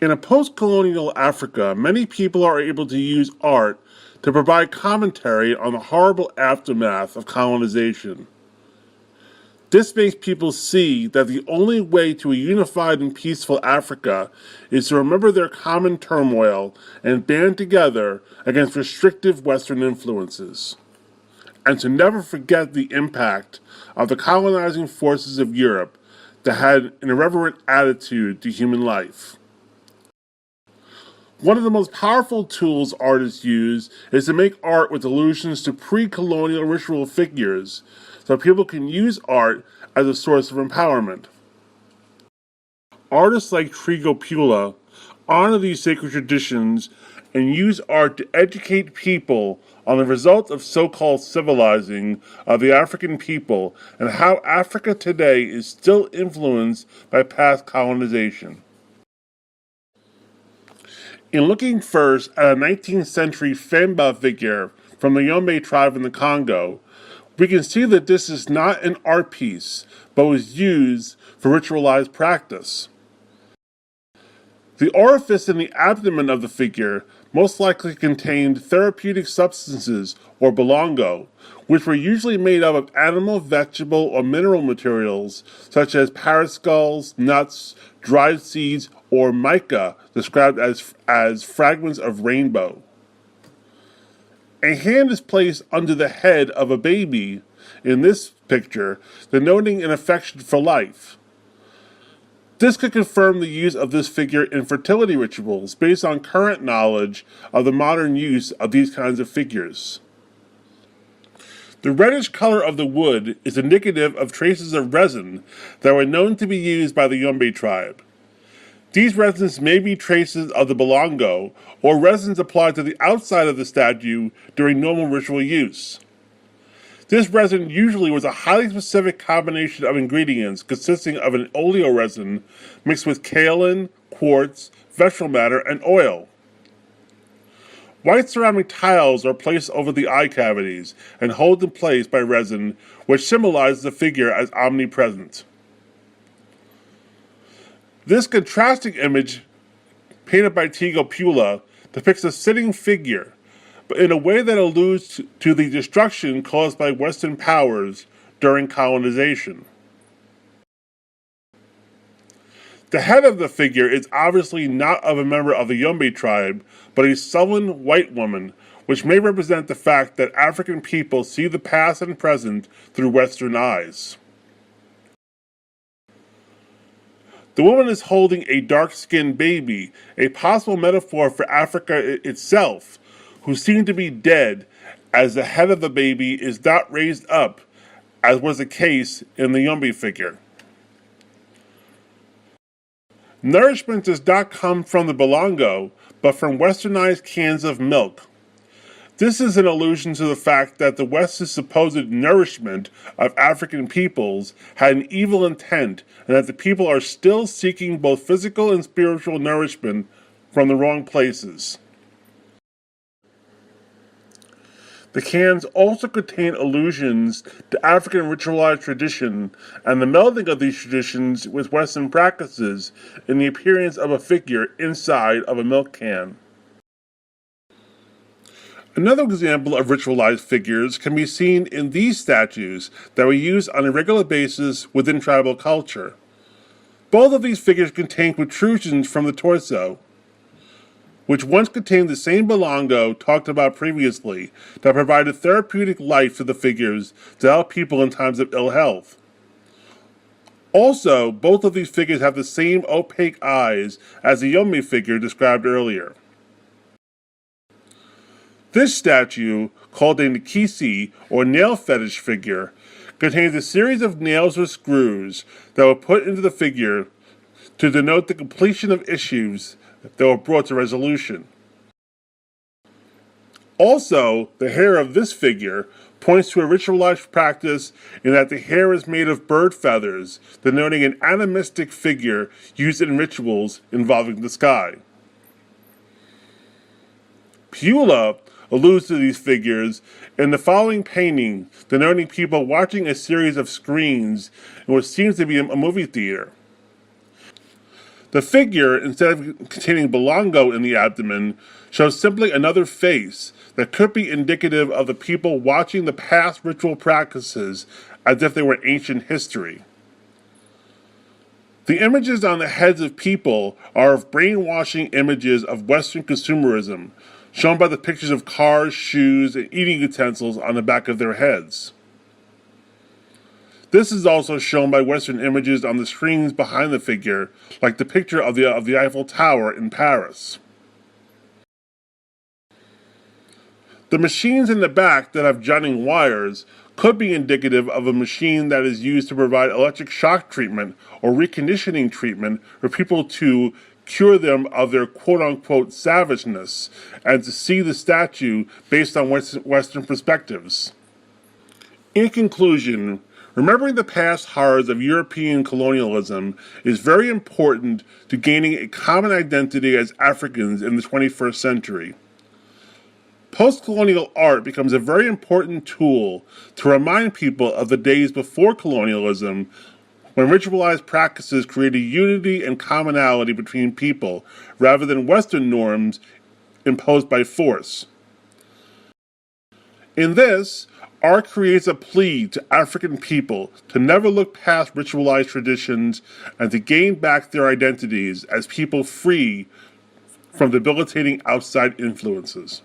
In a post-colonial Africa, many people are able to use art to provide commentary on the horrible aftermath of colonization. This makes people see that the only way to a unified and peaceful Africa is to remember their common turmoil and band together against restrictive Western influences, and to never forget the impact of the colonizing forces of Europe that had an irreverent attitude to human life. One of the most powerful tools artists use is to make art with allusions to pre-colonial ritual figures, so people can use art as a source of empowerment. Artists like Piula honor these sacred traditions and use art to educate people on the results of so-called civilizing of the African people and how Africa today is still influenced by past colonization. In looking first at a 19th century Femba figure from the Yombe tribe in the Congo, we can see that this is not an art piece, but was used for ritualized practice. The orifice in the abdomen of the figure most likely contained therapeutic substances, or bolongo, which were usually made up of animal, vegetable, or mineral materials such as parrot skulls, nuts, dried seeds, or mica, described as fragments of rainbow. A hand is placed under the head of a baby in this picture, denoting an affection for life. This could confirm the use of this figure in fertility rituals based on current knowledge of the modern use of these kinds of figures. The reddish color of the wood is indicative of traces of resin that were known to be used by the Yombe tribe. These resins may be traces of the bolongo, or resins applied to the outside of the statue during normal ritual use. This resin usually was a highly specific combination of ingredients consisting of an oleoresin mixed with kaolin, quartz, vegetable matter, and oil. White ceramic tiles are placed over the eye cavities and held in place by resin, which symbolizes the figure as omnipresent. This contrasting image, painted by Piula, depicts a sitting figure, but in a way that alludes to the destruction caused by Western powers during colonization. The head of the figure is obviously not of a member of the Yombe tribe, but a sullen white woman, which may represent the fact that African people see the past and present through Western eyes. The woman is holding a dark-skinned baby, a possible metaphor for Africa itself, who seem to be dead, as the head of the baby is not raised up, as was the case in the Yombe figure. Nourishment does not come from the bolongo, but from westernized cans of milk. This is an allusion to the fact that the West's supposed nourishment of African peoples had an evil intent, and that the people are still seeking both physical and spiritual nourishment from the wrong places. The cans also contain allusions to African ritualized tradition and the melding of these traditions with Western practices in the appearance of a figure inside of a milk can. Another example of ritualized figures can be seen in these statues that we use on a regular basis within tribal culture. Both of these figures contain protrusions from the torso, which once contained the same bolongo talked about previously that provided therapeutic life to the figures to help people in times of ill health. Also, both of these figures have the same opaque eyes as the Yombe figure described earlier. This statue, called a LAGCC, or nail fetish figure, contains a series of nails or screws that were put into the figure to denote the completion of issues that were brought to resolution. Also, the hair of this figure points to a ritualized practice in that the hair is made of bird feathers, denoting an animistic figure used in rituals involving the sky. Piula alludes to these figures in the following painting, denoting people watching a series of screens in what seems to be a movie theater. The figure, instead of containing Belongo in the abdomen, shows simply another face that could be indicative of the people watching the past ritual practices as if they were ancient history. The images on the heads of people are of brainwashing images of Western consumerism, shown by the pictures of cars, shoes, and eating utensils on the back of their heads. This is also shown by Western images on the screens behind the figure, like the picture of the Eiffel Tower in Paris. The machines in the back that have jutting wires could be indicative of a machine that is used to provide electric shock treatment or reconditioning treatment for people to cure them of their quote-unquote savageness and to see the statue based on Western perspectives. In conclusion, remembering the past horrors of European colonialism is very important to gaining a common identity as Africans in the 21st century. Post-colonial art becomes a very important tool to remind people of the days before colonialism, when ritualized practices created unity and commonality between people, rather than Western norms imposed by force. In this, art creates a plea to African people to never look past ritualized traditions and to gain back their identities as people free from debilitating outside influences.